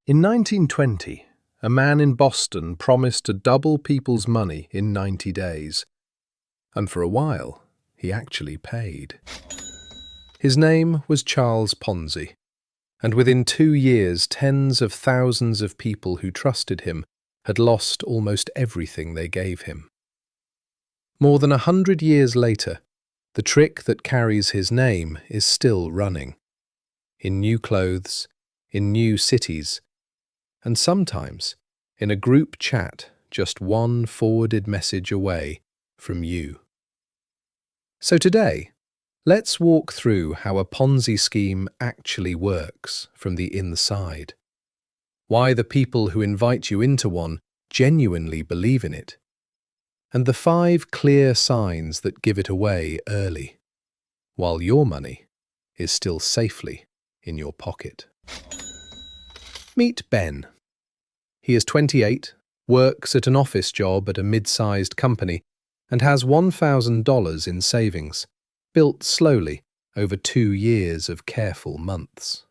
In 1920, a man in Boston promised to double people's money in 90 days. And for a while, he actually paid. His name was Charles Ponzi, and within 2 years, tens of thousands of people who trusted him had lost almost everything they gave him. More than 100 years later, the trick that carries his name is still running. In new clothes, in new cities, and sometimes in a group chat just one forwarded message away from you. So today, let's walk through how a Ponzi scheme actually works from the inside. Why the people who invite you into one genuinely believe in it. And the 5 clear signs that give it away early, while your money is still safely in your pocket. Meet Ben. He is 28, works at an office job at a mid-sized company, and has $1,000 in savings, built slowly over 2 years of careful months.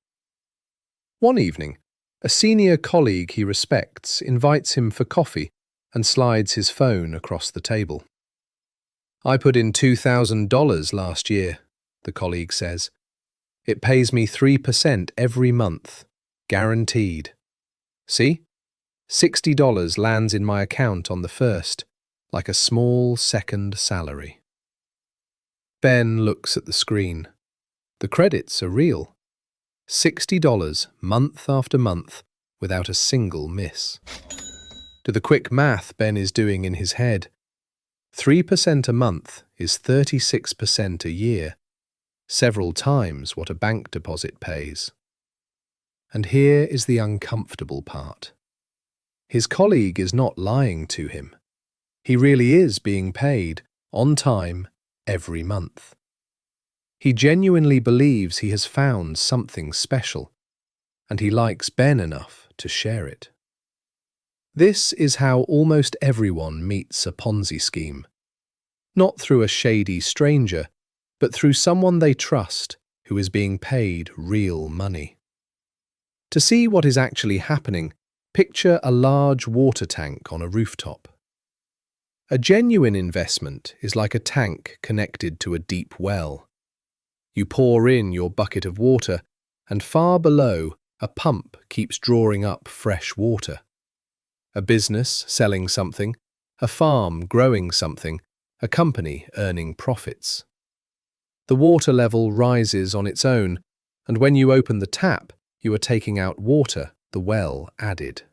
One evening, a senior colleague he respects invites him for coffee and slides his phone across the table. "I put in $2,000 last year," the colleague says. "It pays me 3% every month, guaranteed. See? $60 lands in my account on the 1st, like a small second salary." Ben looks at the screen. The credits are real. $60 month after month without a single miss. To the quick math Ben is doing in his head, 3% a month is 36% a year, several times what a bank deposit pays. And here is the uncomfortable part. His colleague is not lying to him. He really is being paid on time every month. He genuinely believes he has found something special, and he likes Ben enough to share it. This is how almost everyone meets a Ponzi scheme. Not through a shady stranger, but through someone they trust who is being paid real money. To see what is actually happening, picture a large water tank on a rooftop. A genuine investment is like a tank connected to a deep well. You pour in your bucket of water, and far below, a pump keeps drawing up fresh water. A business selling something, a farm growing something, a company earning profits. The water level rises on its own, and when you open the tap, you are taking out water the well added.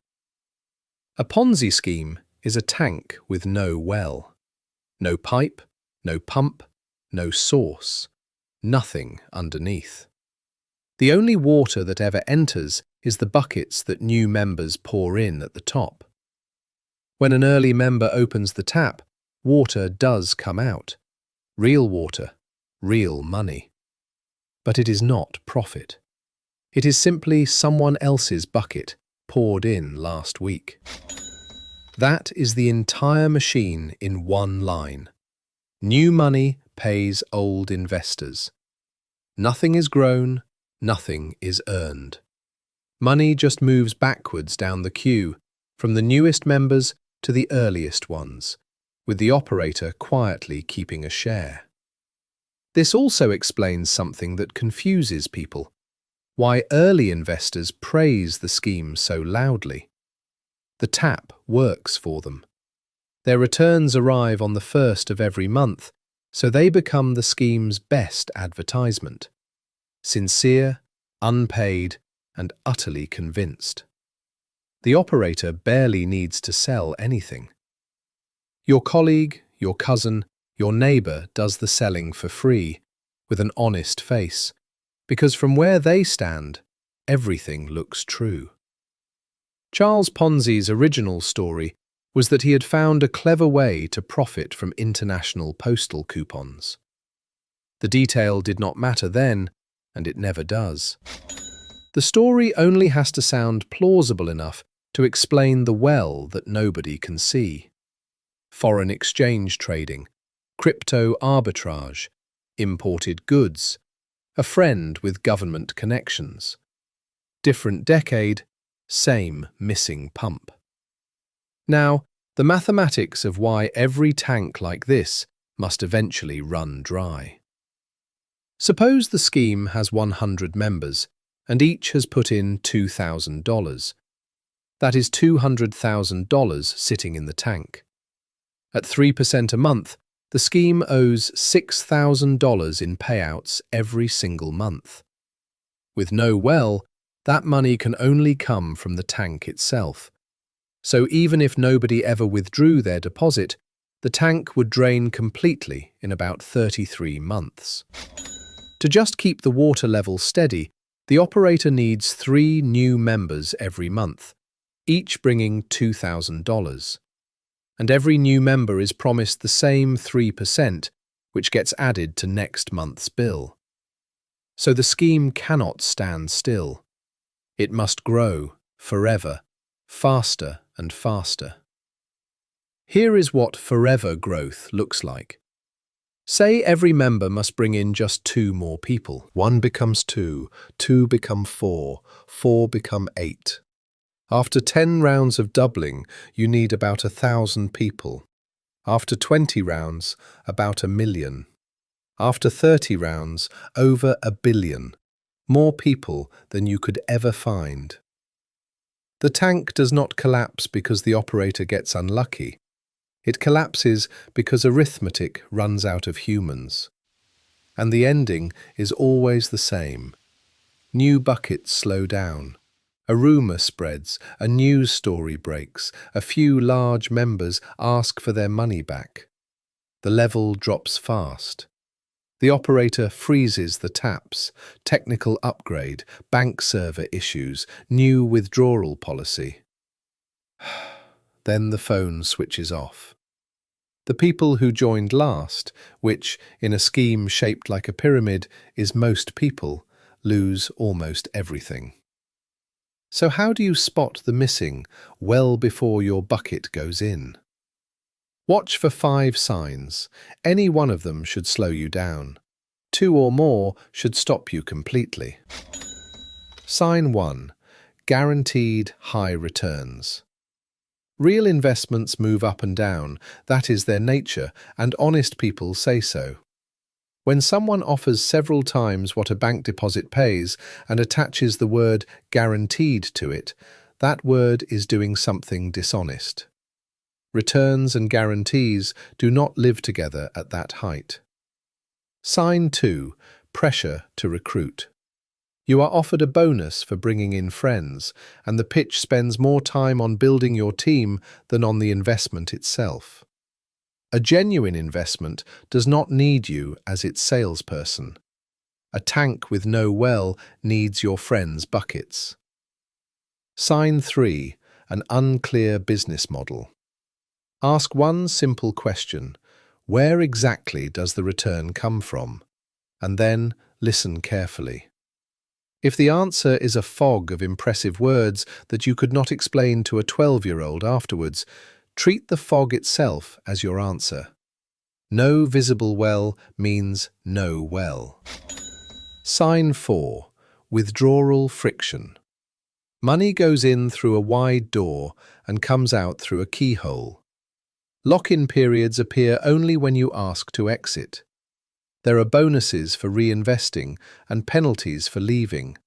A Ponzi scheme is a tank with no well. No pipe, no pump, no source, nothing underneath. The only water that ever enters is the buckets that new members pour in at the top. When an early member opens the tap, water does come out. Real water, real money. But it is not profit. It is simply someone else's bucket poured in last week. That is the entire machine in one line. New money pays old investors. Nothing is grown, nothing is earned. Money just moves backwards down the queue, from the newest members to the earliest ones, with the operator quietly keeping a share. This also explains something that confuses people: why early investors praise the scheme so loudly. The tap works for them. Their returns arrive on the 1st of every month, so they become the scheme's best advertisement. Sincere, unpaid, and utterly convinced. The operator barely needs to sell anything. Your colleague, your cousin, your neighbour does the selling for free, with an honest face, because from where they stand, everything looks true. Charles Ponzi's original story was that he had found a clever way to profit from international postal coupons. The detail did not matter then, and it never does. The story only has to sound plausible enough to explain the well that nobody can see. Foreign exchange trading, crypto arbitrage, imported goods, a friend with government connections. Different decade, Same missing pump. Now, the mathematics of why every tank like this must eventually run dry. Suppose the scheme has 100 members, and each has put in $2,000. That is $200,000 sitting in the tank. At 3% a month, the scheme owes $6,000 in payouts every single month. With no well, that money can only come from the tank itself. So even if nobody ever withdrew their deposit, the tank would drain completely in about 33 months. To just keep the water level steady, the operator needs 3 new members every month, each bringing $2,000. And every new member is promised the same 3%, which gets added to next month's bill. So the scheme cannot stand still. It must grow forever, faster and faster. Here is what forever growth looks like. Say every member must bring in just 2 more people. 1 becomes 2, 2 become 4, 4 become 8. After 10 rounds of doubling, you need about 1,000 people. After 20 rounds, about 1 million. After 30 rounds, over 1 billion. More people than you could ever find. The tank does not collapse because the operator gets unlucky. It collapses because arithmetic runs out of humans. And the ending is always the same. New buckets slow down. A rumour spreads, a news story breaks, a few large members ask for their money back. The level drops fast. The operator freezes the taps, technical upgrade, bank server issues, new withdrawal policy. Then the phone switches off. The people who joined last, which, in a scheme shaped like a pyramid, is most people, lose almost everything. So how do you spot the missing well before your bucket goes in? Watch for 5 signs. Any one of them should slow you down. 2 or more should stop you completely. Sign 1. Guaranteed high returns. Real investments move up and down, that is their nature, and honest people say so. When someone offers several times what a bank deposit pays and attaches the word guaranteed to it, that word is doing something dishonest. Returns and guarantees do not live together at that height. Sign 2. Pressure to recruit. You are offered a bonus for bringing in friends, and the pitch spends more time on building your team than on the investment itself. A genuine investment does not need you as its salesperson. A tank with no well needs your friends' buckets. Sign 3. An unclear business model. Ask one simple question: where exactly does the return come from? And then listen carefully. If the answer is a fog of impressive words that you could not explain to a 12-year-old afterwards, treat the fog itself as your answer. No visible well means no well. Sign 4. Withdrawal friction. Money goes in through a wide door and comes out through a keyhole. Lock-in periods appear only when you ask to exit. There are bonuses for reinvesting and penalties for leaving.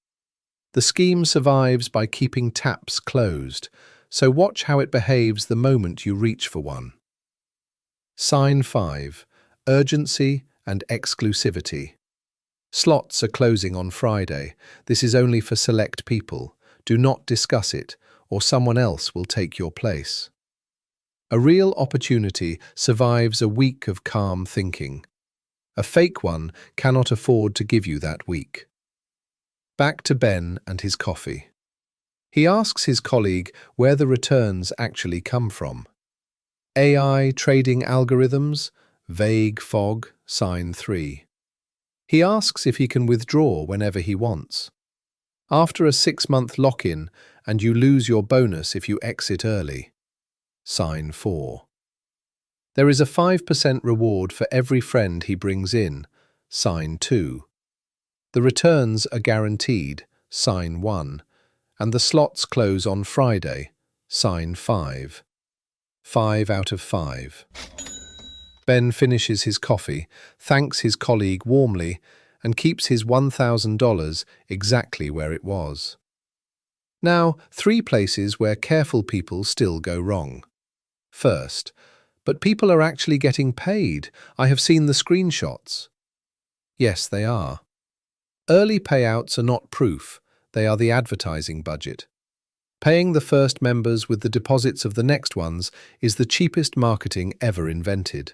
The scheme survives by keeping taps closed, so watch how it behaves the moment you reach for one. Sign 5. Urgency and exclusivity. Slots are closing on Friday. This is only for select people. Do not discuss it, or someone else will take your place. A real opportunity survives a week of calm thinking. A fake one cannot afford to give you that week. Back to Ben and his coffee. He asks his colleague where the returns actually come from. AI trading algorithms, vague fog, sign 3. He asks if he can withdraw whenever he wants. After a 6-month lock-in, and you lose your bonus if you exit early. Sign 4. There is a 5% reward for every friend he brings in. Sign 2. The returns are guaranteed. Sign 1. And the slots close on Friday. Sign 5. 5 out of 5. Ben finishes his coffee, thanks his colleague warmly, and keeps his $1,000 exactly where it was. Now, 3 places where careful people still go wrong. First, but people are actually getting paid. I have seen the screenshots. Yes, they are. Early payouts are not proof, they are the advertising budget. Paying the first members with the deposits of the next ones is the cheapest marketing ever invented.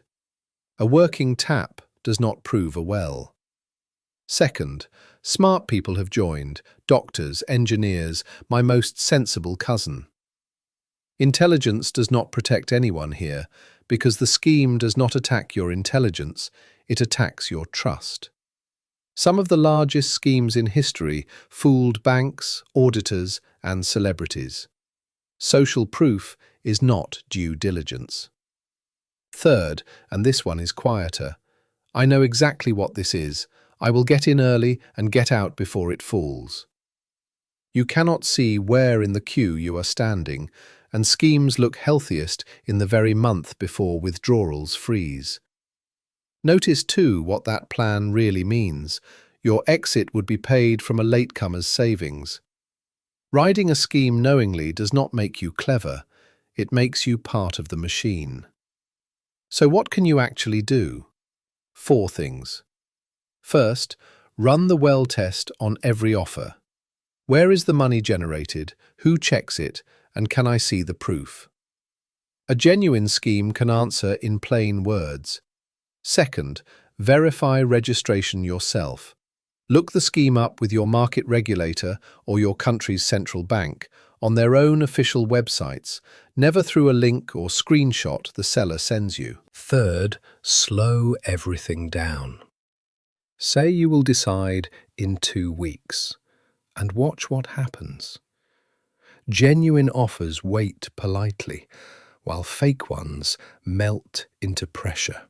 A working tap does not prove a well. Second, smart people have joined, doctors, engineers, my most sensible cousin. Intelligence does not protect anyone here, because the scheme does not attack your intelligence, it attacks your trust. Some of the largest schemes in history fooled banks, auditors, and celebrities. Social proof is not due diligence. Third, and this one is quieter, I know exactly what this is. I will get in early and get out before it falls. You cannot see where in the queue you are standing, and schemes look healthiest in the very month before withdrawals freeze. Notice too what that plan really means. Your exit would be paid from a latecomer's savings. Riding a scheme knowingly does not make you clever, it makes you part of the machine. So what can you actually do? 4 things. First, run the well test on every offer. Where is the money generated? Who checks it? And can I see the proof? A genuine scheme can answer in plain words. Second, verify registration yourself. Look the scheme up with your market regulator or your country's central bank on their own official websites, never through a link or screenshot the seller sends you. Third, slow everything down. Say you will decide in 2 weeks, and watch what happens. Genuine offers wait politely, while fake ones melt into pressure.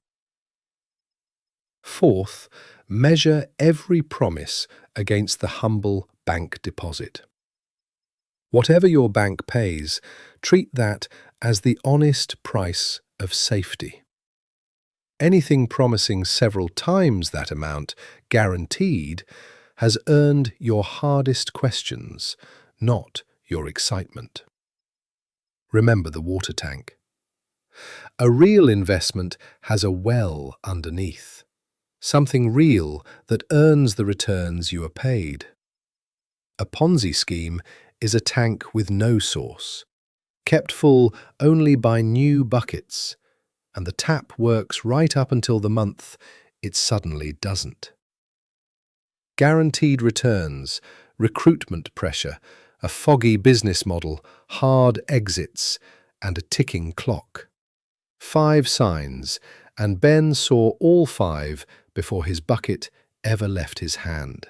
Fourth, measure every promise against the humble bank deposit. Whatever your bank pays, treat that as the honest price of safety. Anything promising several times that amount, guaranteed, has earned your hardest questions, not your excitement. Remember the water tank. A real investment has a well underneath, something real that earns the returns you are paid. A Ponzi scheme is a tank with no source, kept full only by new buckets, and the tap works right up until the month it suddenly doesn't. Guaranteed returns, recruitment pressure, a foggy business model, hard exits, and a ticking clock. 5 signs, and Ben saw all 5 before his bucket ever left his hand.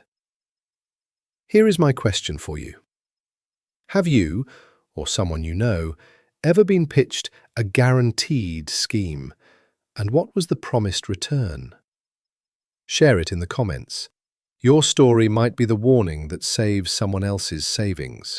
Here is my question for you. Have you, or someone you know, ever been pitched a guaranteed scheme, and what was the promised return? Share it in the comments. Your story might be the warning that saves someone else's savings.